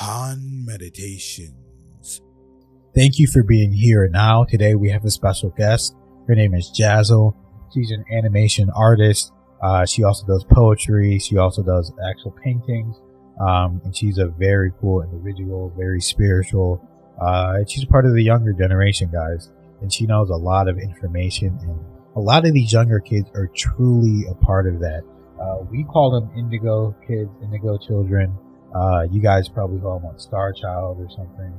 Han Meditations. Thank you for being here now. Today we have a special guest. Her name is Jazzle. She's an animation artist. She also does poetry. She also does actual paintings. And she's a very cool individual, very spiritual. She's part of the younger generation, guys. And she knows a lot of information. And a lot of these younger kids are truly a part of that. We call them indigo kids, indigo children. You guys probably call them like Star Child or something.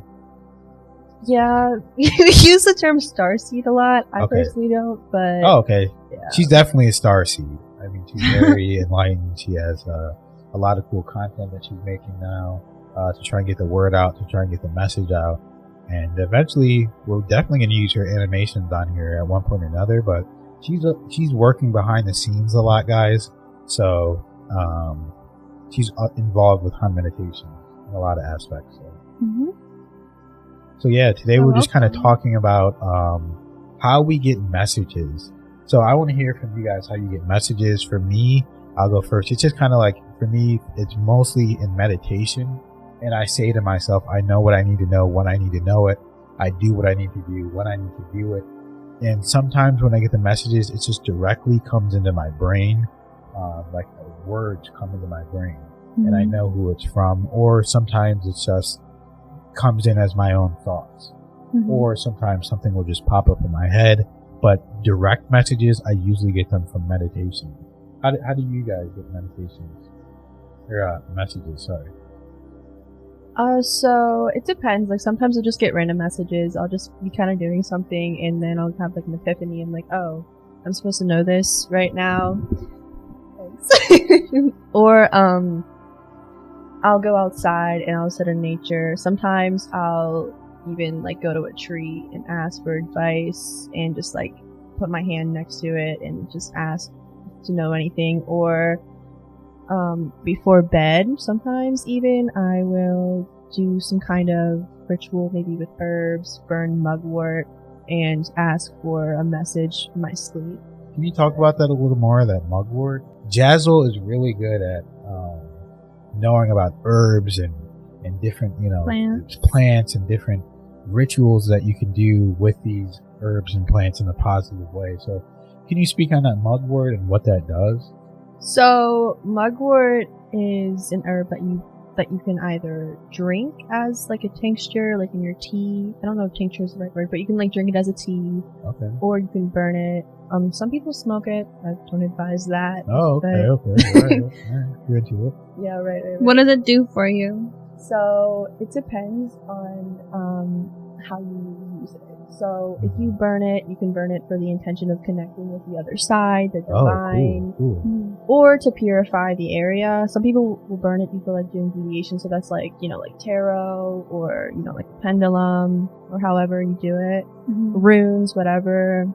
Yeah, we use the term starseed a lot. I Okay. personally don't, but Oh, okay. yeah. She's definitely a star seed. I mean, she's very enlightened. She has a lot of cool content that she's making now to try and get the word out, to try and get the message out. And eventually, we're definitely going to use her animations on here at one point or another. But she's working behind the scenes a lot, guys. So she's involved with Han meditation in a lot of aspects. So. Mm-hmm. So yeah, today we're just kind of welcome. talking about how we get messages. So I want to hear from you guys how you get messages. For me, I'll go first. It's just kind of like, for me, it's mostly in meditation. And I say to myself, I know what I need to know when I need to know it. I do what I need to do when I need to do it. And sometimes when I get the messages, it just directly comes into my brain. Like words come into my brain. Mm-hmm. And I know who it's from. Or sometimes it's just comes in as my own thoughts. Mm-hmm. Or sometimes something will just pop up in my head. But direct messages, I usually get them from meditation. How do you guys get meditations? Or messages, sorry. So it depends. Like sometimes I'll just get random messages. I'll just be kind of doing something, and then I'll have like an epiphany. I'm like, oh, I'm supposed to know this right now. Thanks. Or I'll go outside and I'll sit in nature. Sometimes I'll even like go to a tree and ask for advice and just like put my hand next to it and just ask to know anything. Or before bed, sometimes even I will do some kind of ritual, maybe with herbs, burn mugwort, and ask for a message in my sleep. Can you talk about that a little more, that mugwort? Jazzle is really good at knowing about herbs and different, plants and different rituals that you can do with these herbs and plants in a positive way. So can you speak on that mugwort and what that does? So mugwort is an herb that you can either drink as like a tincture, like in your tea. I don't know if tincture is the right word, but you can like drink it as a tea. Okay. Or you can burn it. Some people smoke it. I don't advise that. Oh, okay, but- okay. All right. You're into it. Yeah, right. What does it do for you? So it depends on how you use it. So if you burn it, you can burn it for the intention of connecting with the other side, the divine, Cool. or to purify the area. Some people will burn it before like doing deviation. So that's like, like tarot or, like a pendulum or however you do it, runes, whatever.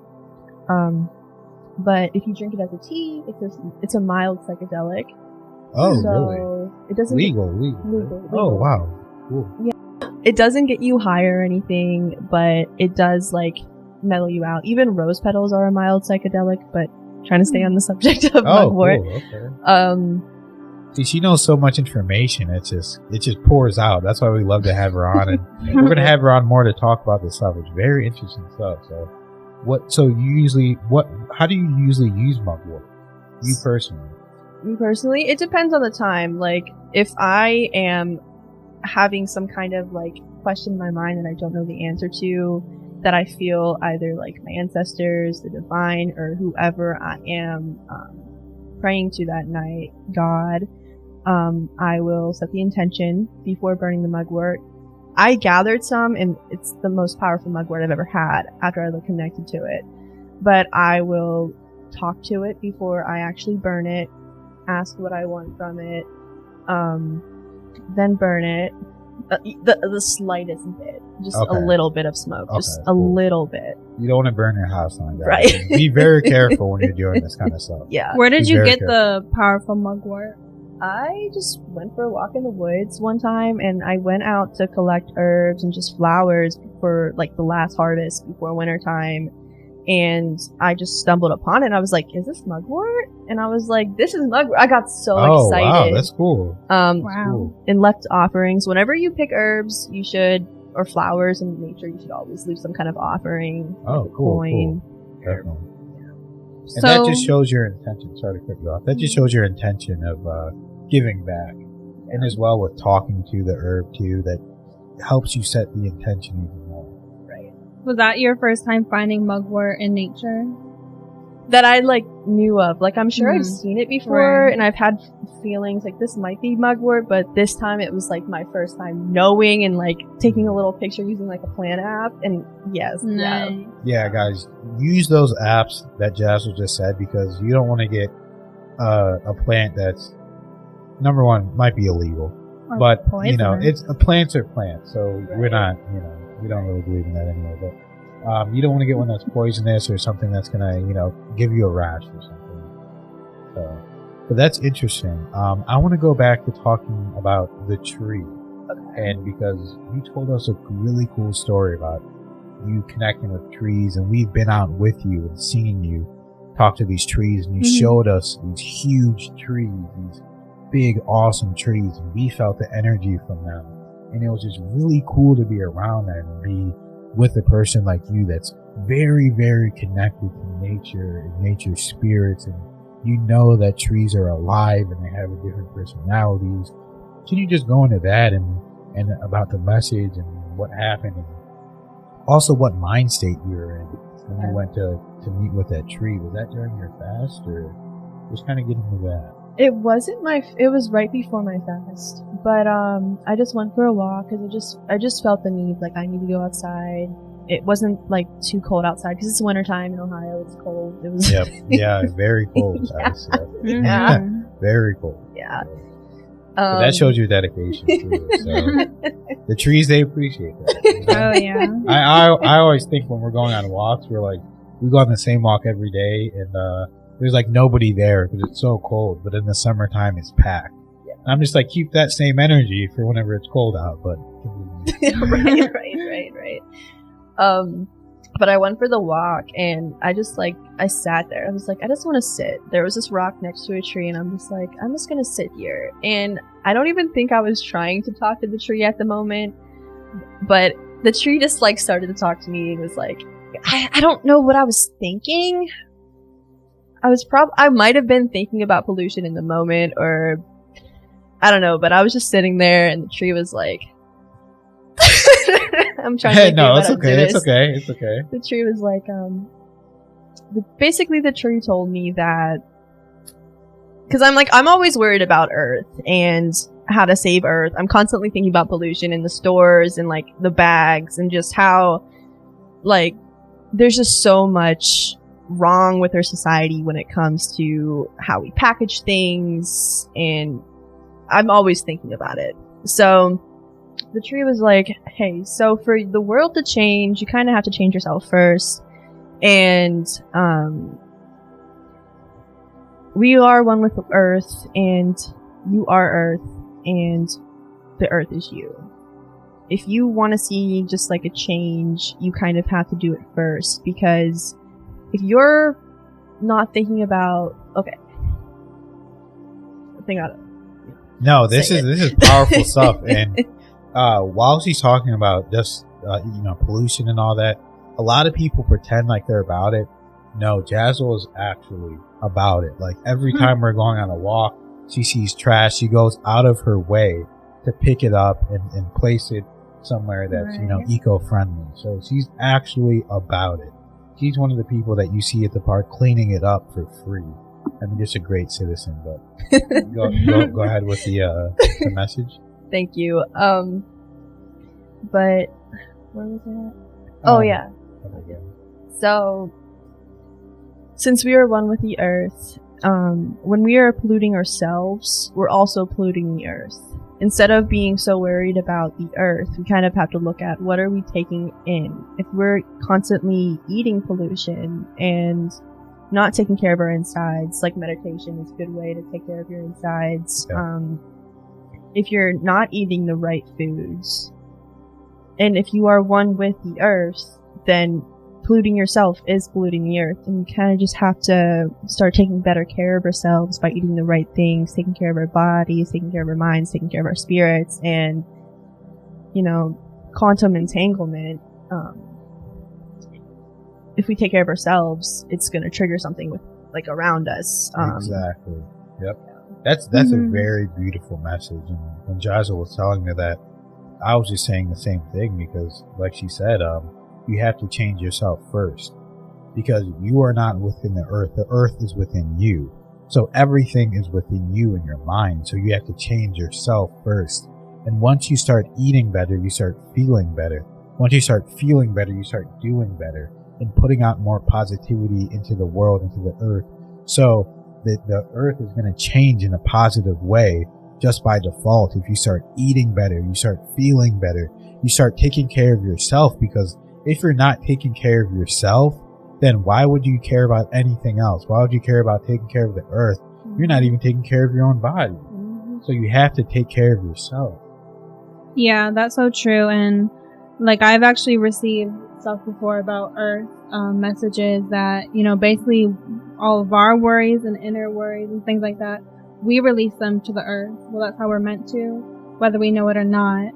But if you drink it as a tea, it's a mild psychedelic. Oh, so really? It doesn't Legal. Oh, wow. Cool. It doesn't get you high or anything, but it does like mellow you out. Even rose petals are a mild psychedelic, but trying to stay on the subject of mugwort. Cool. Okay. See, she knows so much information. It just pours out. That's why we love to have her on, and we're gonna have her on more to talk about this stuff. It's very interesting stuff. So, how do you usually use mugwort? You personally? Me personally, it depends on the time. Like, if I am having some kind of like question in my mind that I don't know the answer to, that I feel either like my ancestors, the divine, or whoever I am praying to that night, God, I will set the intention before burning the mugwort. I gathered some, and it's the most powerful mugwort I've ever had after I connected to it. But I will talk to it before I actually burn it, ask what I want from it, then burn it. The slightest bit, just a little bit of smoke, just a little bit. You don't want to burn your house on, guys. Right. Be very careful when you're doing this kind of stuff. Yeah. Where did Be you very get careful. the powerful mugwort? I just went for a walk in the woods one time, and I went out to collect herbs and just flowers for like the last harvest before wintertime. and I just stumbled upon it. I was like, is this mugwort? And I was like, this is mugwort. I got so excited. Wow, that's cool. Wow. Cool. And left offerings. Whenever you pick herbs, you should, or flowers in nature, you should always leave some kind of offering. Oh, like a cool, coin. cool. Definitely. And So that just shows your intention. Sorry to cut you off. That just shows your intention of giving back. And as well with talking to the herb too, that helps you set the intention even more. Right. was that your first time finding mugwort in nature? That I like knew of. Like I'm sure I've Mhm. seen it before, Right. and I've had feelings like this might be mugwort, but this time it was like my first time knowing and like taking a little picture using like a plant app. And yes, yeah, Nice. Yeah, guys, use those apps that Jazzle just said because you don't want to get a plant that's number one might be illegal, Or but you know poisonous. it's plants are plants, so we're Right. not we don't really believe in that anyway. But you don't want to get one that's poisonous or something that's gonna give you a rash or something. So, but that's interesting. I want to go back to talking about the tree, and because you told us a really cool story about you connecting with trees, and we've been out with you and seen you talk to these trees, and you Mhm. showed us these huge trees, these big, awesome trees, and we felt the energy from them. And it was just really cool to be around that and be with a person like you that's very, very connected to nature and nature's spirits, and you know that trees are alive and they have different personalities. Can you just go into that and about the message and what happened, and also what mind state you were in when you went to meet with that tree? Was that during your fast, or just kind of get into that? It wasn't it was right before my fast, but I just went for a walk because I just felt the need, like I need to go outside. It wasn't like too cold outside because it's wintertime in Ohio. It's cold. It was Yep. Yeah, very cold. Yeah. Yeah. Mhm. Very cold. yeah. But that shows your dedication too. So the trees, they appreciate that. you know? Oh yeah. I always think when we're going on walks, we go on the same walk every day, and there's like nobody there because it's so cold. But in the summertime, it's packed. Yeah. And I'm just like, keep that same energy for whenever it's cold out. But right. But I went for the walk and I just I sat there. I was like, I just want to sit. There was this rock next to a tree and I'm just like, I'm just gonna sit here. And I don't even think I was trying to talk to the tree at the moment, but the tree just started to talk to me and was like, I don't know what I was thinking. I might have been thinking about pollution in the moment, or I don't know, but I was just sitting there and the tree was like, I'm trying to no, it's get okay. It's okay. It's okay. The tree was like, basically the tree told me that, because I'm always worried about Earth and how to save Earth. I'm constantly thinking about pollution in the stores and the bags and just how there's just so much wrong with our society when it comes to how we package things, and I'm always thinking about it. So the tree was like, hey, so for the world to change, you kind of have to change yourself first. And we are one with the Earth, and you are Earth, and the Earth is you. If you want to see just a change, you kind of have to do it first, because if you're not thinking about, okay, I think No, this Say is powerful stuff. And while she's talking about just pollution and all that, a lot of people pretend like they're about it. No, Jazzle is actually about it. Like every time we're going on a walk, she sees trash, she goes out of her way to pick it up and place it somewhere that's Right. eco-friendly. So she's actually about it. She's one of the people that you see at the park cleaning it up for free. I mean, just a great citizen. But go ahead with the message. Thank you. But where was I at? Oh yeah. So, since we are one with the Earth, when we are polluting ourselves, we're also polluting the Earth. Instead of being so worried about the Earth, we kind of have to look at what are we taking in. If we're constantly eating pollution and not taking care of our insides, meditation is a good way to take care of your insides. Yeah. If you're not eating the right foods, and if you are one with the Earth, then polluting yourself is polluting the earth, and you kind of just have to start taking better care of ourselves by eating the right things, taking care of our bodies, taking care of our minds, taking care of our spirits, and, you know, quantum entanglement. If we take care of ourselves, it's going to trigger something with, like, around us. Exactly. Yep. That's a very beautiful message. And when Jaza was telling me that, I was just saying the same thing, because, like she said, you have to change yourself first, because you are not within the earth is within you. So everything is within you and your mind. So you have to change yourself first. And once you start eating better, you start feeling better. Once you start feeling better, you start doing better and putting out more positivity into the world, into the earth. So the earth is going to change in a positive way just by default. If you start eating better, you start feeling better, you start taking care of yourself, because if you're not taking care of yourself, then why would you care about anything else? Why would you care about taking care of the earth? You're not even taking care of your own body. So you have to take care of yourself. Yeah, that's so true. And like, I've actually received stuff before about earth messages that, you know, basically all of our worries and inner worries and things like that, we release them to the earth. Well, that's how we're meant to, whether we know it or not.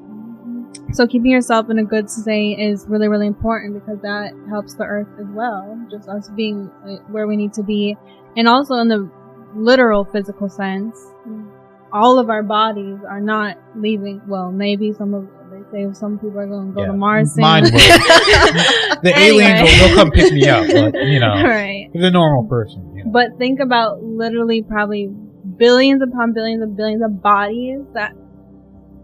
So keeping yourself in a good state is really, really important, because that helps the earth as well. Just us being where we need to be. And also in the literal physical sense, all of our bodies are not leaving. Well, maybe they say some people are going to go to Mars soon. Mine will. The aliens they'll come pick me up, but, you know, right. The normal person. You know. But think about literally probably billions upon billions of bodies that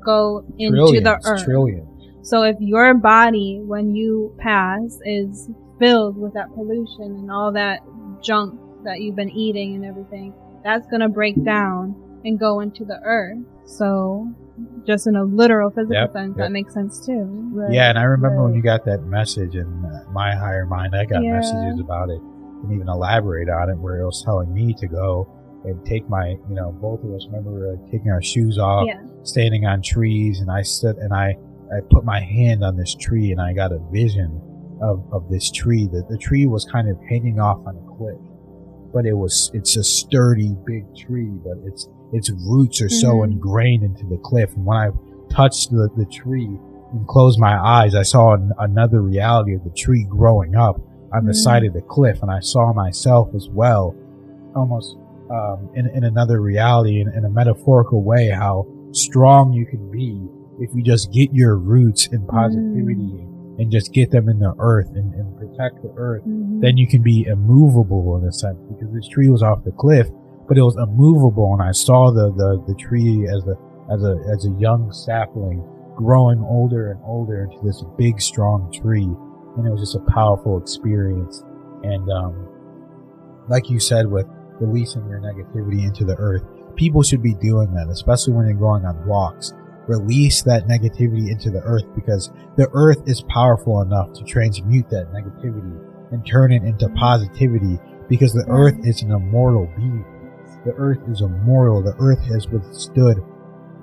go into the earth. Trillions. So if your body, when you pass, is filled with that pollution and all that junk that you've been eating and everything, that's going to break down and go into the earth. So just in a literal physical sense, that makes sense too. Right. Yeah, and I remember when you got that message in my higher mind, I got messages about it and even elaborate on it, where it was telling me to go and take my, you know, both of us remember taking our shoes off, standing on trees, and I stood and I put my hand on this tree, and I got a vision of this tree. The tree was kind of hanging off on a cliff, but it's a sturdy big tree, but its roots are so ingrained into the cliff. And when I touched the tree and closed my eyes, I saw another reality of the tree growing up on the side of the cliff, and I saw myself as well, almost in another reality, in a metaphorical way, how strong you can be if you just get your roots in positivity and just get them in the earth and protect the earth. Then you can be immovable in a sense, because this tree was off the cliff, but it was immovable, and I saw the tree as a young sapling growing older and older into this big strong tree, and it was just a powerful experience. And like you said, with releasing your negativity into the earth, people should be doing that, especially when they're going on walks. Release that negativity into the earth, because the earth is powerful enough to transmute that negativity and turn it into positivity, because the earth is an immortal being. The earth is immortal. The earth has withstood,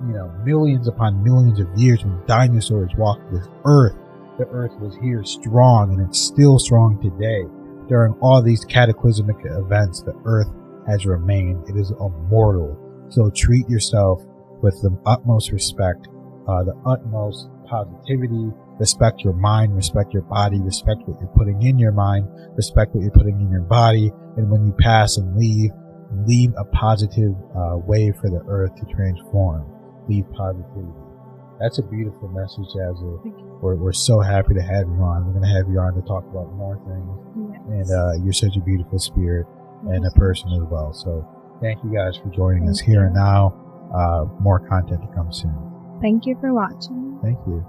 you know, millions upon millions of years. When dinosaurs walked this earth, the earth was here strong, and it's still strong today. During all these cataclysmic events, the earth has remained. It is immortal. So treat yourself with the utmost respect, the utmost positivity. Respect your mind, respect your body, respect what you're putting in your mind, respect what you're putting in your body. And when you pass and leave a positive way for the earth to transform. Leave positivity. That's a beautiful message, Azul. We're so happy to have you on. We're going to have you on to talk about more things. Yes. And you're such a beautiful spirit and a person as well. So thank you guys for joining us here and now. More content to come soon. Thank you for watching. Thank you.